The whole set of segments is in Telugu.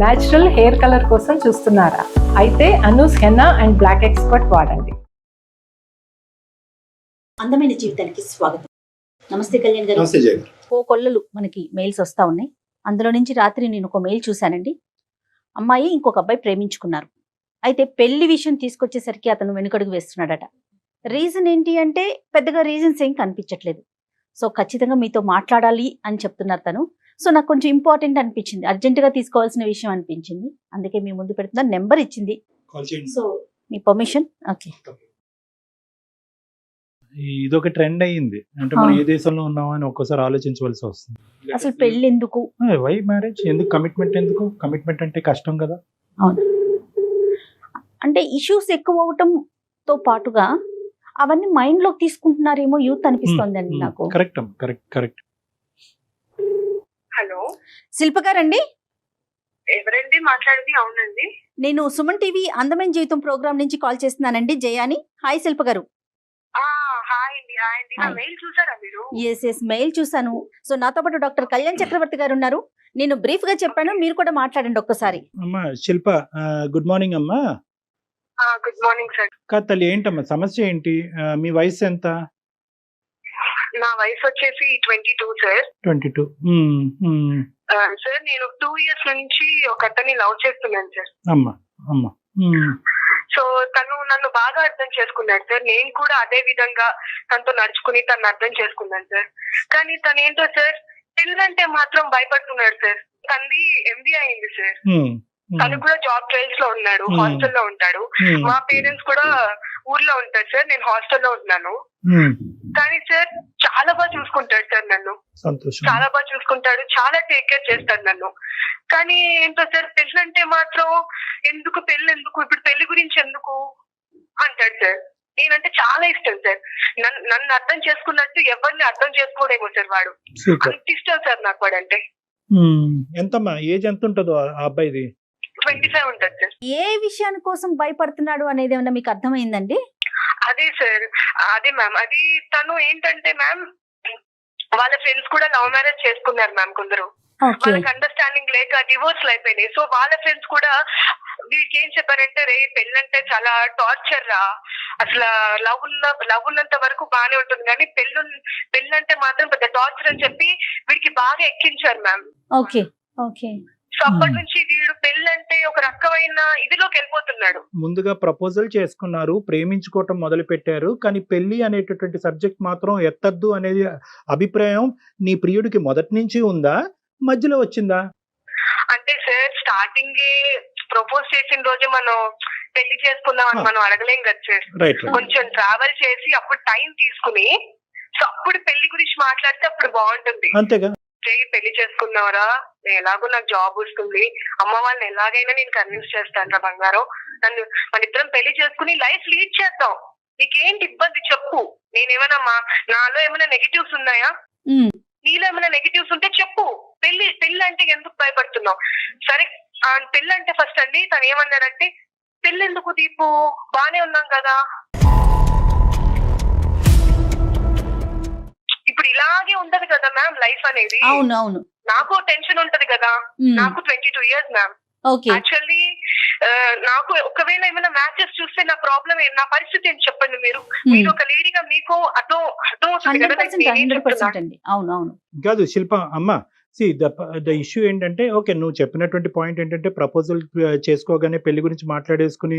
న్యాచురల్ హెయిర్ కలర్ కోసం చూస్తున్నారా? అయితే Anoos henna and black expert వాడండి. అందమైన జీవితానికి స్వాగతం. నమస్తే కళ్యాణ్ గారు. నమస్తే జయ గారు. కోకొల్లలు మనకి మెయిల్స్ వస్తా ఉన్నాయి. అందులో నుంచి రాత్రి నేను ఒక మెయిల్ చూశానండి. అమ్మాయి ఇంకొక అబ్బాయి ప్రేమించుకున్నారు. అయితే పెళ్లి విషయం తీసుకొచ్చేసరికి అతను వెనుకడుగు వేస్తున్నాడట. రీజన్ ఏంటి అంటే పెద్దగా రీజన్స్ ఏం కనిపించట్లేదు. సో ఖచ్చితంగా మీతో మాట్లాడాలి అని చెప్తున్నారు తను. సో నాకు కొంచెం ఇంపార్టెంట్ అనిపించింది, అర్జెంటుగా తీసుకోవాల్సిన విషయం అనిపించింది. అందుకే మీ ముందు పెడుతున్నా. నెంబర్ ఇచ్చింది. కాల్ చేయండి. సో మీ పర్మిషన్? ఓకే. ఇదొక ట్రెండ్ అయ్యింది. అంటే మనం ఏ దేశంలో ఉన్నామా అని ఒక్కోసారి ఆలోచించవలసి వస్తుంది. అసలు పెళ్లి ఎందుకు? వై మ్యారేజ్ ఎందుకు? కమిట్మెంట్ ఎందుకు? కమిట్మెంట్ అంటే కష్టం కదా. అవును, అంటే ఇష్యూస్ ఎక్కువ అవటంతో పాటుగా అవన్నీ మైండ్ లోకి తీసుకుంటున్నారేమో యూత్ అనిపిస్తోంది అండి నాకు. Correct correct. హలో, శిల్ప గారండి, ఎవరండి మాట్లాడేది? అవునండి. నేను సుమన్ టీవీ అందమైన జీవితం ప్రోగ్రామ్ నుంచి కాల్ చేస్తున్నానండి, జయాని. హాయ్ శిల్ప గారు. హాయ్ అండి. హాయ్ అండి. నా Hi. మెయిల్ చూసారా మీరు? ఎస్ మెయిల్ చూసాను. సో నాతో పాటు డాక్టర్ కళ్యాణ్ చక్రవర్తి గారు ఉన్నారు. నేను బ్రీఫ్ గా చెప్పాను, మీరు కూడా మాట్లాడండి ఒక్కసారి. అమ్మా శిల్ప, గుడ్ మార్నింగ్ అమ్మా. Good morning sir. కాదు తల్లి, ఏంటమ్మా సమస్య ఏంటి? మీ వయసు ఎంత? నా వయసు వచ్చేసి 22 సార్. 22. సార్ నేను 2 years నుంచి ఒక అతన్ని లవ్ చేస్తున్నాను సార్. అమ్మా అమ్మా. సో తను నన్ను బాగా అర్థం చేసుకున్నాడు సార్. నేను కూడా అదే విధంగా తనతో నడుచుకుని తను అర్థం చేసుకున్నాను సార్. కానీ తను ఏంటో సార్, పిల్లంటే మాత్రం భయపడుతున్నాడు సార్. తనది MBA అయింది సార్. తను కూడా జాబ్ ట్రయల్స్ లో ఉన్నాడు, హాస్టల్లో ఉంటాడు. మా పేరెంట్స్ కూడా ఊర్లో ఉంటారు సార్, నేను హాస్టల్లో ఉంటున్నాను. కానీ సార్ చాలా బాగా చూసుకుంటాడు సార్ నన్ను. సంతోషం. చాలా బాగా చూసుకుంటాడు, చాలా టేక్ కేర్ చేస్తాడు నన్ను. కానీ ఏంటో సార్, పెళ్ళి అంటే మాత్రం ఎందుకు, పెళ్ళి ఎందుకు, ఇప్పుడు పెళ్లి గురించి ఎందుకు అంటాడు సార్. నేనంటే చాలా ఇష్టం సార్. నన్ను అర్థం చేసుకున్నట్టు ఎవరిని అర్థం చేసుకోడేమో సార్ వాడు. అంత ఇష్టం సార్ నాకు వాడంటే. ఎంతమ్మా ఏజ్ ఎంత ఉంటుందో ఆ అబ్బాయిది? 25 ఉంటుంది సార్. ఏ విషయాని కోసం భయపడుతున్నాడు అనేది ఏమన్నా మీకు అర్థమైందండి? అదే సార్, అదే మ్యామ్. అది తను ఏంటంటే మ్యామ్, వాళ్ళ ఫ్రెండ్స్ కూడా లవ్ మ్యారేజ్ చేసుకున్నారు మ్యామ్. కొందరు వాళ్ళకి అండర్స్టాండింగ్ లేక డివోర్స్ అయిపోయినాయి. సో వాళ్ళ ఫ్రెండ్స్ కూడా వీడికి ఏం చెప్పారంటే, రే పెళ్ళంటే చాలా టార్చర్ రా, అసలు లవ్ ఉన్నంత వరకు బాగానే ఉంటుంది, కానీ పెళ్ళంటే మాత్రం పెద్ద టార్చర్ అని చెప్పి వీడికి బాగా ఎక్కించారు మ్యామ్. Okay okay. సో అప్పటి నుంచి వీడు పెళ్ళంటే ఒక రకమైన ఇదిలోకి వెళ్ళిపోతున్నాడు. ముందుగా ప్రపోజల్ చేసుకున్నారు, ప్రేమించుకోవటం మొదలు పెట్టారు, కానీ పెళ్లి అనేటటువంటి సబ్జెక్ట్ మాత్రం ఎత్తద్దు అనేది అభిప్రాయం నీ ప్రియుడికి మొదటి నుంచి ఉందా, మధ్యలో వచ్చిందా? అంటే సార్ స్టార్టింగ్ ప్రపోజ్ చేసిన రోజు మనం పెళ్లి చేసుకుందాం అని మనం అడగలేం కదా సార్. రైట్. కొంచెం ట్రావెల్ చేసి అప్పుడు టైం తీసుకుని, సో అప్పుడు పెళ్లి గురించి మాట్లాడితే అప్పుడు బాగుంటుంది. అంతేగా. పెళ్లి చేసుకున్నావరా, నేను ఎలాగో నాకు జాబ్ వస్తుంది, అమ్మ వాళ్ళని ఎలాగైనా నేను కన్విన్స్ చేస్తాను రా బంగారం, నన్ను మన ఇద్దరం పెళ్లి చేసుకుని లైఫ్ లీడ్ చేద్దాం, నీకేంటి ఇబ్బంది చెప్పు, నేనేమైనా నాలో ఏమైనా నెగిటివ్స్ ఉన్నాయా, నీలో ఏమైనా నెగిటివ్స్ ఉంటే చెప్పు, పెళ్లి అంటే ఎందుకు భయపడుతున్నావు? సరే పెళ్లి అంటే ఫస్ట్ అండి తను ఏమన్నాడంటే, పెళ్లి ఎందుకు దీపు, బానే ఉన్నాం కదా. ఇప్పుడు ఇలాగే ఉండదు కదా మ్యామ్ లైఫ్ అనేది. అవును అవును. నాకు టెన్షన్ ఉంటది కదా. నాకు 22 years మ్యామ్. యాక్చువల్లీ నాకు ఒకవేళ ఏమైనా మ్యాచెస్ చూస్తే నా ప్రాబ్లం నా పరిస్థితి ఏంటి చెప్పండి మీరు. మీరు ఒక లేడీగా మీకు అర్థం అవుతుంది కదా. 100% అండి. అవును అవును. కాదు శిల్ప అమ్మ, సి ద ఇష్యూ ఏంటంటే, ఓకే నువ్వు చెప్పినటువంటి పాయింట్ ఏంటంటే, ప్రపోజల్ చేసుకోగానే పెళ్లి గురించి మాట్లాడేసుకుని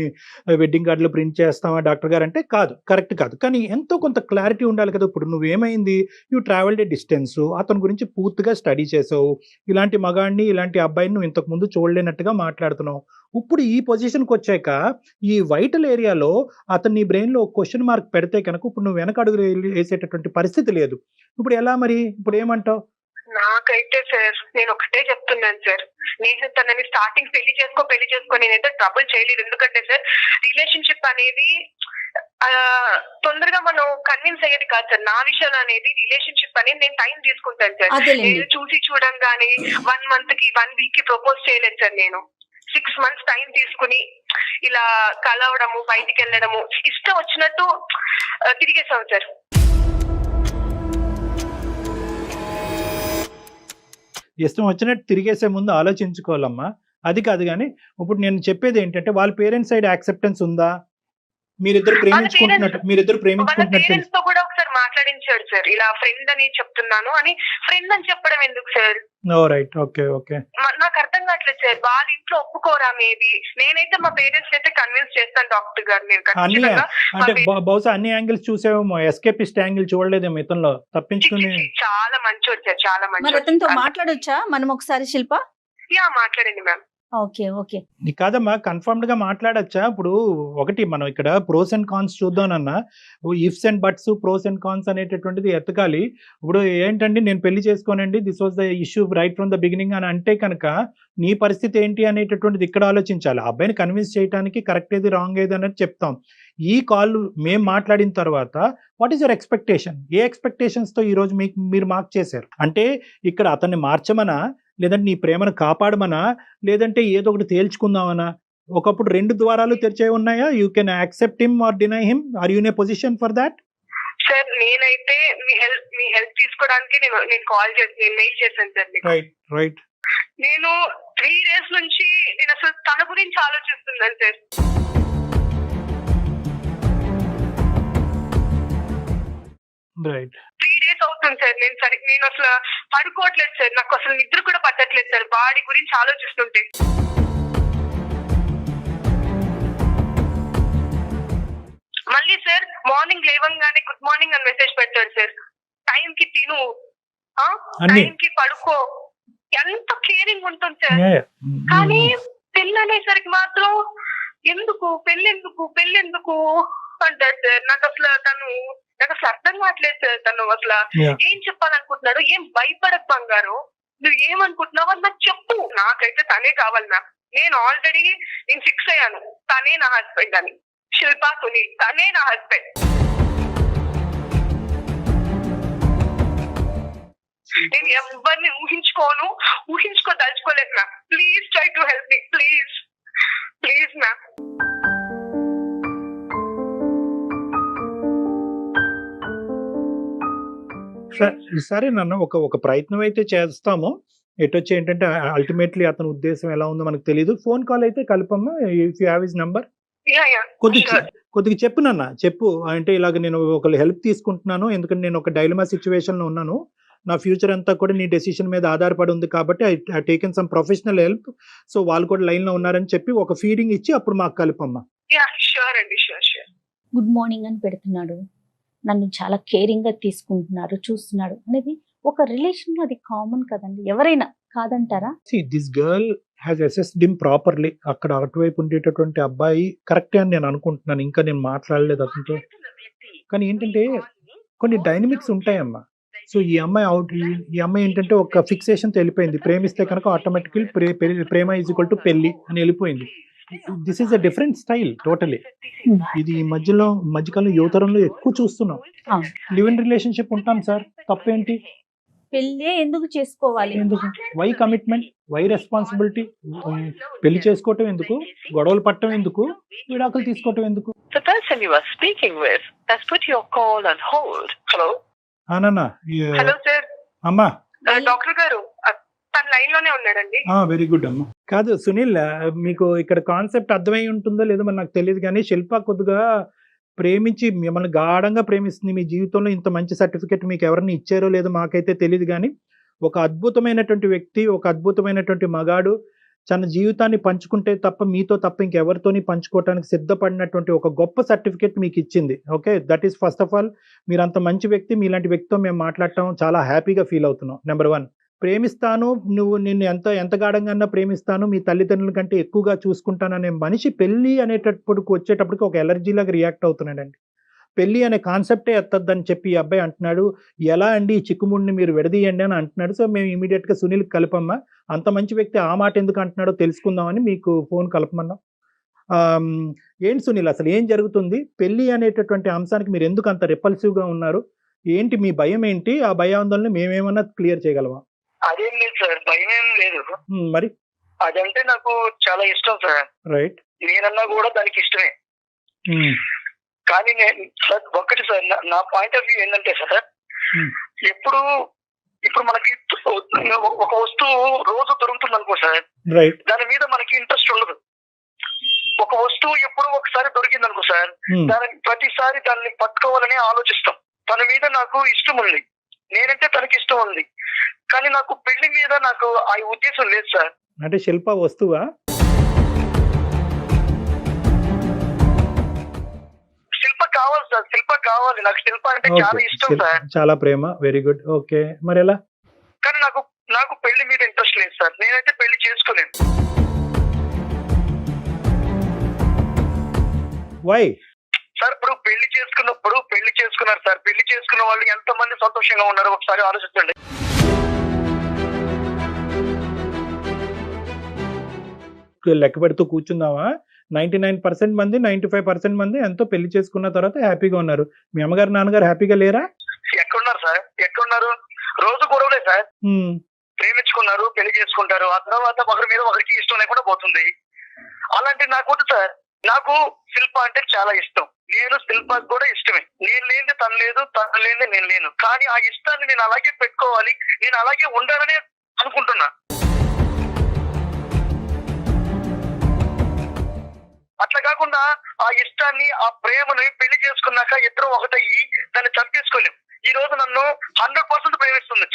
వెడ్డింగ్ కార్డులు ప్రింట్ చేస్తావా డాక్టర్ గారు అంటే కాదు, కరెక్ట్ కాదు. కానీ ఎంతో కొంత క్లారిటీ ఉండాలి కదా. ఇప్పుడు నువ్వేమైంది, యూ ట్రావెల్డ్ ఏ డిస్టెన్స్, అతని గురించి పూర్తిగా స్టడీ చేసావు, ఇలాంటి మగాడిని ఇలాంటి అబ్బాయిని నువ్వు ఇంతకు ముందు చూడలేనట్టుగా మాట్లాడుతున్నావు. ఇప్పుడు ఈ పొజిషన్కి వచ్చాక ఈ వైటల్ ఏరియాలో అతని బ్రెయిన్లో క్వశ్చన్ మార్క్ పెడితే కనుక ఇప్పుడు నువ్వు వెనక అడుగు వేసేటటువంటి పరిస్థితి లేదు. ఇప్పుడు ఎలా మరి, ఇప్పుడు ఏమంటావు? నాకైతే సార్ నేను ఒకటే చెప్తున్నాను సార్, నేను తనని స్టార్టింగ్ పెళ్లి చేసుకో నేనైతే ట్రబుల్ చేయలేదు. ఎందుకంటే సార్ రిలేషన్షిప్ అనేది తొందరగా మనం కన్విన్స్ అయ్యేది కాదు సార్. నా విషయంలో అనేది రిలేషన్షిప్ అనేది నేను టైం తీసుకుంటాను సార్. నేను చూసి చూడంగానే 1 month కి 1 week కి ప్రపోజ్ చేయలేదు సార్. నేను 6 months టైం తీసుకుని ఇలా కలవడము, బయటికి వెళ్ళడము, ఇష్టం వచ్చినట్టు తిరిగేసాం సార్. ఇష్టం వచ్చినట్టు తిరిగేసే ముందు ఆలోచించుకోవాలమ్మా. అది కాదు కానీ ఇప్పుడు నేను చెప్పేది ఏంటంటే వాళ్ళ పేరెంట్స్ సైడ్ యాక్సెప్టెన్స్ ఉందా? మీరిద్దరు వాళ్ళ ప్రేమించుకుంటున్నట్టు పేరెంట్స్ తో కూడా ఒకసారి మాట్లాడించాడు సార్, ఇలా ఫ్రెండ్ అని చెప్తున్నాను అని. ఫ్రెండ్ అని చెప్పడం ఎందుకు సార్? Right, okay okay. నాకు అర్థం కావట్లేదు సార్, వాళ్ళ ఇంట్లో ఒప్పుకోరా? మేబీ నేనైతే మా పేరెంట్స్ అయితే కన్విన్స్ చేస్తాను డాక్టర్ గారు. నేను అన్ని ఖచ్చితంగా అంటే బహుశా అన్ని యాంగిల్స్ చూసేమో, ఎస్కేపిస్ట్ యాంగిల్ చూడలేదేమో ఇతనిలో, తప్పించుకుని. చాలా మంచి వచ్చారు, చాలా మరి మంచి. అతనితో మాట్లాడొచ్చా మనం ఒకసారి శిల్ప? మాట్లాడండి మ్యామ్. Okay okay. కాదమ్మా, కన్ఫర్మ్డ్ గా మాట్లాడచ్చా? ఇప్పుడు ఒకటి మనం ఇక్కడ ప్రోస్ అండ్ కాన్స్ చూద్దామన్నా, ifs and buts, pros and cons అనేటటువంటిది ఎత్తకాలి. ఇప్పుడు ఏంటండి, నేను పెళ్లి చేసుకోనండి, this was the issue right from the beginning అని అంటే కనుక నీ పరిస్థితి ఏంటి అనేటటువంటిది ఇక్కడ ఆలోచించాలి. ఆ అబ్బాయిని కన్విన్స్ చేయడానికి కరెక్ట్ ఏది రాంగ్ ఏది అనేది చెప్తాం. ఈ కాల్ మేము మాట్లాడిన తర్వాత what is your expectation? A expectations తో ఈ రోజు మీరు మార్క్ చేశారు? అంటే ఇక్కడ అతన్ని మార్చమనా, లేదంటే నీ ప్రేమను కాపాడమనా, లేదంటే ఏదో ఒకటి తేల్చుకుందామనా? ఒకప్పుడు 2 ద్వారాలు తెరిచే ఉన్నాయా? You can accept him or deny him. Are you in a position for that? Sir నేనైతే మీ హెల్ప్ తీసుకోవడానికి నేను కాల్ చేసి మెయిల్ చేశాను సార్ మీకు. రైట్. నేను 3 days నుంచి నేను అసలు తన గురించి ఆలోచిస్తున్నాను సార్. రైట్. 3 days అవుతుంది సార్. నేను అసలు పడుకోవట్లేదు సార్, నాకు అసలు నిద్ర కూడా పట్టట్లేదు సార్ వాడి గురించి ఆలోచిస్తుంటే. మళ్ళీ సార్ మార్నింగ్ లేవంగానే గుడ్ మార్నింగ్ అని మెసేజ్ పెట్టాడు సార్. టైం కి తిను, టైం కి పడుకో, ఎంత కేరింగ్ ఉంటుంది సార్. కానీ పెళ్ళి అనేసరికి మాత్రం పెళ్ళెందుకు అంటాడు సార్. నాకు అసలు అర్థం కావట్లేదు సార్. తను అసలు ఏం చెప్పాలనుకుంటున్నాడు? ఏం భయపడకు బంగారు, నువ్వు ఏమనుకుంటున్నావు అని నాకు చెప్పు. నాకైతే తనే కావాలి మ్యామ్. నేను ఆల్రెడీ ఫిక్స్ అయ్యాను, తనే నా హస్బెండ్ అని. శిల్పా సునీల్ తనే నా హస్బెండ్. నేను ఎవరిని ఊహించుకోదలుచుకోలేదు ma'am. Please try to help me, please ma'am. సరే నన్ను ఒక ప్రయత్నం అయితే చేస్తాము. ఎటొచ్చి ఏంటంటే అల్టిమేట్లీ అతని ఉద్దేశం ఎలా ఉందో మనకు తెలియదు. ఫోన్ కాల్ అయితే కలపమ్మా, if you have his number. కొద్దిగా చెప్పు నాన్న, చెప్పు. అంటే ఇలాగ నేను ఒకళ్ళు హెల్ప్ తీసుకుంటున్నాను, ఎందుకంటే నేను ఒక డైలమా సిచ్యువేషన్ లో ఉన్నాను. నా ఫ్యూచర్ అంతా కూడా నీ డెసిషన్ మీద ఆధారపడి ఉంది కాబట్టి I taken some professional help. So వాళ్ళు కూడా లైన్ లో ఉన్నారని చెప్పి ఒక ఫీడింగ్ ఇచ్చి అప్పుడు మాకు కలుపమ్మా. గుడ్ మార్నింగ్ అని పెడుతున్నాడు, నన్ను చాలా కేరింగ్ గా తీసుకుంటున్నాడు, చూస్తున్నాడు అనేది ఒక రిలేషన్ లో అది కామన్ కదండి, ఎవరైనా కాదంటారా? This girl has assessed him properly. అక్కడ అటువైపు ఉండేటటువంటి అబ్బాయి కరెక్టే అని నేను అనుకుంటున్నాను. ఇంకా నేను మాట్లాడలేదు అతనితో. కానీ ఏంటంటే కొన్ని డైనమిక్స్ ఉంటాయమ్మా. సో ఈ అమ్మాయి ఏంటంటే ఒక ఫిక్సేషన్ తో వెళ్ళిపోయింది. ప్రేమిస్తే కనుక ఆటోమేటికల్ ప్రేమ ఈజ్ ఈక్వల్ టు పెళ్లి అని వెళ్ళిపోయింది. This is a different style totally. ఇది ఈ మధ్యకాలం యువతరంలో ఎక్కువ చూస్తున్నాం. లివ్ ఇన్ రిలేషన్షిప్ ఉంటాం సార్, తప్పేంటి? పెళ్ళే ఎందుకు చేసుకోవాలి? Why commitment, why responsibility? పెళ్లి చేసుకోవటం ఎందుకు, గొడవలు పట్టడం ఎందుకు, విడాకులు తీసుకోవటం ఎందుకు? The person you are speaking with has put your call on hold. Hello? నాన్న. Hello sir. అమ్మా. డాక్టర్ గారు తన లైన్ లోనే ఉన్నాడండి. వెరీ గుడ్ అమ్మా. కాదు సునీల్, మీకు ఇక్కడ కాన్సెప్ట్ అర్థమై ఉంటుందో లేదో మరి నాకు తెలియదు, కానీ శిల్ప కొద్దిగా ప్రేమించి మిమ్మల్ని గాఢంగా ప్రేమిస్తుంది. మీ జీవితంలో ఇంత మంచి సర్టిఫికెట్ మీకు ఎవరిని ఇచ్చారో లేదో మాకైతే తెలియదు, కానీ ఒక అద్భుతమైనటువంటి వ్యక్తి, ఒక అద్భుతమైనటువంటి మగాడు తన జీవితాన్ని పంచుకుంటే తప్ప, మీతో తప్ప ఇంకెవరితోని పంచుకోవడానికి సిద్ధపడినటువంటి ఒక గొప్ప సర్టిఫికెట్ మీకు ఇచ్చింది. Okay, that is first of all. మీరు అంత మంచి వ్యక్తి, మీలాంటి వ్యక్తితో మేము మాట్లాడటం చాలా హ్యాపీగా ఫీల్ అవుతున్నాం. నెంబర్ 1, ప్రేమిస్తాను, నిన్ను ఎంత గాఢంగా ప్రేమిస్తాను, మీ తల్లిదండ్రుల కంటే ఎక్కువగా చూసుకుంటాననే మనిషి పెళ్లి అనేటప్పటికి వచ్చేటప్పటికి ఒక ఎలర్జీలాగా రియాక్ట్ అవుతున్నాడండి. పెళ్లి అనే కాన్సెప్టే ఎత్తద్దని చెప్పి ఈ అబ్బాయి అంటున్నాడు. ఎలా అండి ఈ చిక్కుముడిని మీరు విడదీయండి అని అంటున్నాడు. సో మేము ఇమీడియట్ గా సునీల్ కలపమ్మా, అంత మంచి వ్యక్తి ఆ మాట ఎందుకు అంటున్నాడో తెలుసుకుందామని మీకు ఫోన్ కలపమన్నాం. ఏంటి సునీల్, అసలు ఏం జరుగుతుంది? పెళ్లి అనేటటువంటి అంశానికి మీరు ఎందుకు అంత రిపల్సివ్ గా ఉన్నారు? ఏంటి మీ భయం ఏంటి? ఆ భయాందోళన మేమేమన్నా క్లియర్ చేయగలమా? అదేం లేదు సార్, భయం ఏం లేదు. మరి అదంటే నాకు చాలా ఇష్టం సార్. రైట్. నేనన్నా కూడా దానికి ఇష్టమే. కానీ నేను సార్ ఒకటి సార్, నా పాయింట్ ఆఫ్ వ్యూ ఏంటంటే సార్, ఎప్పుడు ఇప్పుడు మనకి ఒక వస్తువు రోజు దొరుకుతుంది అనుకో సార్, రైట్. దాని మీద మనకి ఇంట్రెస్ట్ ఉండదు. ఒక వస్తువు ఎప్పుడో ఒకసారి దొరికింది అనుకో సార్, దానికి ప్రతిసారి దాన్ని పట్టుకోవాలని ఆలోచిస్తాం. తన మీద నాకు ఇష్టం ఉంది, నేనంటే తనకి ఇష్టం ఉంది, కానీ నాకు పెళ్లి మీద నాకు ఆ ఉద్దేశం లేదు సార్. అంటే శిల్ప వస్తువా? శిల్ప కావాలి సార్, శిల్ప కావాలి. నాకు శిల్ప అంటే చాలా ఇష్టం సార్, చాలా ప్రేమ. Very good. ఓకే, మరి ఎలా? కానీ నాకు పెళ్లి మీద ఇంట్రెస్ట్ లేదు సార్. నేనైతే పెళ్లి చేసుకోలేను. వై సార్ ఇప్పుడు పెళ్లి చేసుకున్నారు సార్, పెళ్లి చేసుకున్న వాళ్ళు ఎంత మంది సంతోషంగా ఉన్నారో ఒకసారి ఆలోచించండి. లెక్క పెడుతూ కూర్చుందామా? 99% మంది 95% మంది ఎంతో పెళ్లి చేసుకున్న తర్వాత హ్యాపీగా ఉన్నారు. మీ అమ్మగారు నాన్నగారు హ్యాపీగా లేరా? ఎక్కడున్నారు సార్, ఎక్కడున్నారు? రోజు గొడవలే సార్. ప్రేమించుకున్నారు, పెళ్లి చేసుకుంటారు, ఆ తర్వాత ఒకరి మీద ఒకరికి ఇష్టం లేకుండా పోతుంది. అలాంటి నాకు వద్దు సార్. నాకు శిల్ప అంటే చాలా ఇష్టం, నేను శిల్పకు కూడా ఇష్టమే. నేను లేనిది తను లేదు, తను లేనిది నేను లేను. కానీ ఆ ఇష్టాన్ని నేను అలాగే పెట్టుకోవాలి, నేను అలాగే ఉండాలని అనుకుంటున్నా. అట్లా కాకుండా ఆ ఇష్టాన్ని, ఆ ప్రేమను పెళ్లి చేసుకున్నాక ఇద్దరు ఒకటయ్యి దాన్ని చంపేసుకోలేం. ఈ రోజు నన్ను 100% ప్రేమిస్తుంది,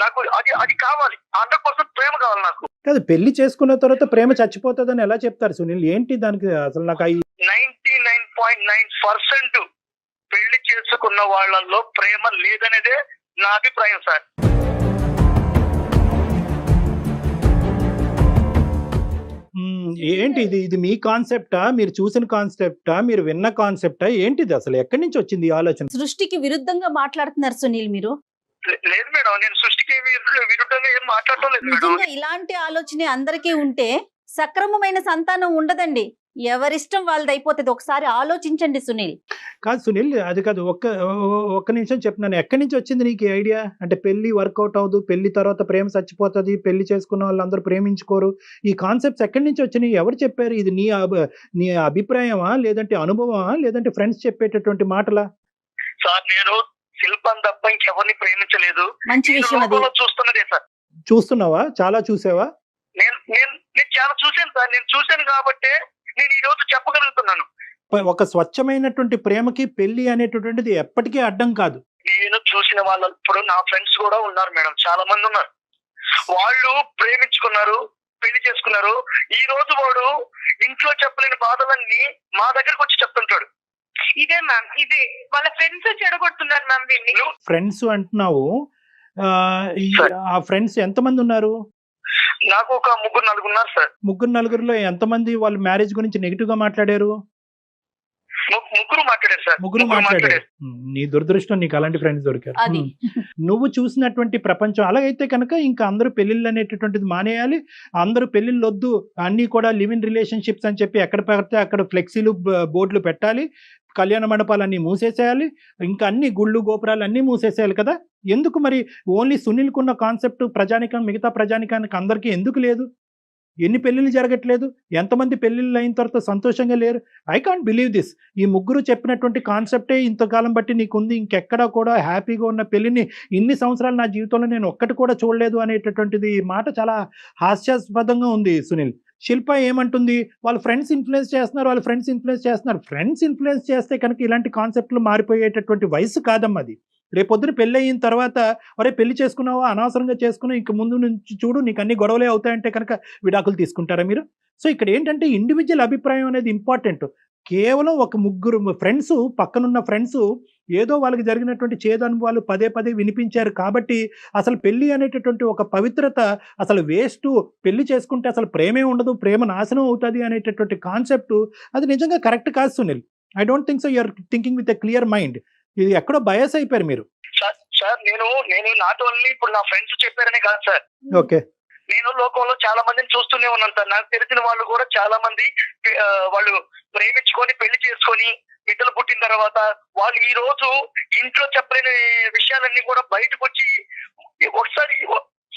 నాకు అది కావాలి. 100% ప్రేమ కావాలి నాకు. కాదు, పెళ్లి చేసుకున్న తర్వాత ప్రేమ చచ్చిపోతుందని ఎలా చెప్తారు సునీల్? ఏంటి దానికి అసలు? నాకు 99.9% పెళ్లి చేసుకున్న వాళ్ళల్లో ప్రేమ లేదనేదే నా అభిప్రాయం సార్. ఏంటి ఇది మీ కాన్సెప్టా? మీరు చూసిన కాన్సెప్టా? మీరు విన్న కాన్సెప్టా? ఏంటిది అసలు? ఎక్కడి నుంచి వచ్చింది ఈ ఆలోచన? సృష్టికి విరుద్ధంగా మాట్లాడుతున్నారు సునీల్ మీరు. లేదు మేడం, నేను సృష్టికి విరుద్ధంగా ఏం మాట్లాడటం లేదు మేడం. నిజంగా ఇలాంటి ఆలోచన అందరికీ ఉంటే సక్రమమైన సంతానం ఉండదండి. ఎవరిష్టం వాళ్ళది అయిపోతుంది. ఒకసారి ఆలోచించండి సునీల్. కాదు సునీల్, అది కాదు, ఒక్క నిమిషం చెప్తున్నాను. ఎక్కడి నుంచి వచ్చింది నీకు ఈ ఐడియా? అంటే పెళ్లి వర్కౌట్ అవ్వదు, పెళ్లి తర్వాత ప్రేమ చచ్చిపోతుంది, పెళ్లి చేసుకున్న వాళ్ళందరూ ప్రేమించుకోరు, ఈ కాన్సెప్ట్స్ ఎక్కడి నుంచి వచ్చినాయి? ఎవరు చెప్పారు? ఇది నీ అభిప్రాయమా, లేదంటే అనుభవమా, లేదంటే ఫ్రెండ్స్ చెప్పేటటువంటి మాటలా? సార్ నేను శిల్పం తప్ప ఇంకెవరిని ప్రేమించలేదు. మంచి విషయం అది. చూస్తున్నదే సార్. చూస్తున్నావా? చాలా చూసావా? నేను చాలా చూశాను సార్. నేను చూశాను కాబట్టి నేను ఈ రోజు చెప్పగలుగుతున్నాను. ఒక స్వచ్ఛమైనటువంటి ప్రేమకి పెళ్లి అనేటటువంటిది ఎప్పటికీ అడ్డం కాదు. నేను చూసిన వాళ్ళు ఇప్పుడు నా ఫ్రెండ్స్ కూడా ఉన్నారు మేడం, చాలా మంది ఉన్నారు. వాళ్ళు ప్రేమించుకున్నారు, పెళ్లి చేసుకున్నారు. ఈ రోజు వాడు ఇంట్లో చెప్పలేని బాధలన్నీ మా దగ్గరకు వచ్చి చెప్తుంటాడు. ఇదే మ్యామ్, ఇదే వాళ్ళ ఫ్రెండ్స్ చెడగొడుతున్నారు మ్యామ్ దీన్ని. ఫ్రెండ్స్ అంటున్నావు, ఆ ఫ్రెండ్స్ ఎంతమంది ఉన్నారు? నాకు ఒక 3-4 ఉన్నారు సార్. 3-4లో ఎంతమంది వాళ్ళు మ్యారేజ్ గురించి నెగిటివ్ గా మాట్లాడారు? ముగ్గురు మాట్లాడారు సార్. ముగ్గురు మాట్లాడారు. నీ దురదృష్టం, నీకు అలాంటి ఫ్రెండ్స్ దొరికారు. అది నువ్వు చూసినటువంటి ప్రపంచం అలాగైతే కనుక ఇంకా అందరూ పెళ్లిళ్ళు అనేటటువంటిది మానేయాలి. అందరూ పెళ్లిళ్ళు వద్దు, అన్ని కూడా లివ్ ఇన్ రిలేషన్షిప్స్ అని చెప్పి ఎక్కడ పెడితే అక్కడ ఫ్లెక్సీలు బోర్డులు పెట్టాలి, కళ్యాణ మండపాలన్నీ మూసేసేయాలి, ఇంకా అన్ని గుళ్ళు గోపురాలు అన్నీ మూసేసేయాలి కదా. ఎందుకు మరి ఓన్లీ సునీల్కున్న కాన్సెప్ట్ ప్రజానికం, మిగతా ప్రజానికానికి అందరికీ ఎందుకు లేదు? ఎన్ని పెళ్లిళ్ళు జరగట్లేదు? ఎంతమంది పెళ్లిళ్ళు అయిన తర్వాత సంతోషంగా లేరు? I can't believe this. ఈ ముగ్గురు చెప్పినటువంటి కాన్సెప్టే ఇంతకాలం బట్టి నీకుంది. ఇంకెక్కడా కూడా హ్యాపీగా ఉన్న పెళ్లిని ఇన్ని సంవత్సరాలు నా జీవితంలో నేను ఒక్కటి కూడా చూడలేదు అనేటటువంటిది మాట చాలా హాస్యాస్పదంగా ఉంది సునీల్. శిల్ప ఏమంటుంది? వాళ్ళ ఫ్రెండ్స్ ఇన్ఫ్లుయెన్స్ చేస్తున్నారు. ఫ్రెండ్స్ ఇన్ఫ్లుయెన్స్ చేస్తే కనుక ఇలాంటి కాన్సెప్ట్లు మారిపోయేటటువంటి వయసు కాదమ్మా అది. రేపొద్దున పెళ్ళి అయిన తర్వాత ఒరే పెళ్లి చేసుకున్నావా, అనవసరంగా చేసుకున్నావు, ఇంక ముందు నుంచి చూడు నీకు అన్ని గొడవలే అవుతాయంటే కనుక విడాకులు తీసుకుంటారా మీరు? సో ఇక్కడ ఏంటంటే ఇండివిజువల్ అభిప్రాయం అనేది ఇంపార్టెంట్. కేవలం ఒక ముగ్గురు ఫ్రెండ్స్, పక్కనున్న ఫ్రెండ్స్ ఏదో వాళ్ళకి జరిగినటువంటి చేదు అనుభవాలు పదే పదే వినిపించారు కాబట్టి అసలు పెళ్లి అనేటటువంటి ఒక పవిత్రత అసలు వేస్ట్, పెళ్లి చేసుకుంటే అసలు ప్రేమే ఉండదు, ప్రేమ నాశనం అవుతుంది అనేటటువంటి కాన్సెప్ట్ అది నిజంగా కరెక్ట్ కాదు Sunil. I don't think so. You're thinking with a clear mind. ఇది ఎక్కడో బయాస్ అయిపోయారు మీరు. సార్ నేను నాట్ ఓన్లీ ఇప్పుడు నా ఫ్రెండ్స్ చెప్పారనే కాదు సార్. ఓకే, నేను లోకంలో చాలా మందిని చూస్తూనే ఉన్నాను సార్. నాకు తెలిసిన వాళ్ళు కూడా చాలా మంది వాళ్ళు ప్రేమించుకొని పెళ్లి చేసుకొని బిడ్డలు పుట్టిన తర్వాత వాళ్ళు ఈ రోజు ఇంట్లో చెప్పలేని విషయాలన్నీ కూడా బయటకు వచ్చి ఒకసారి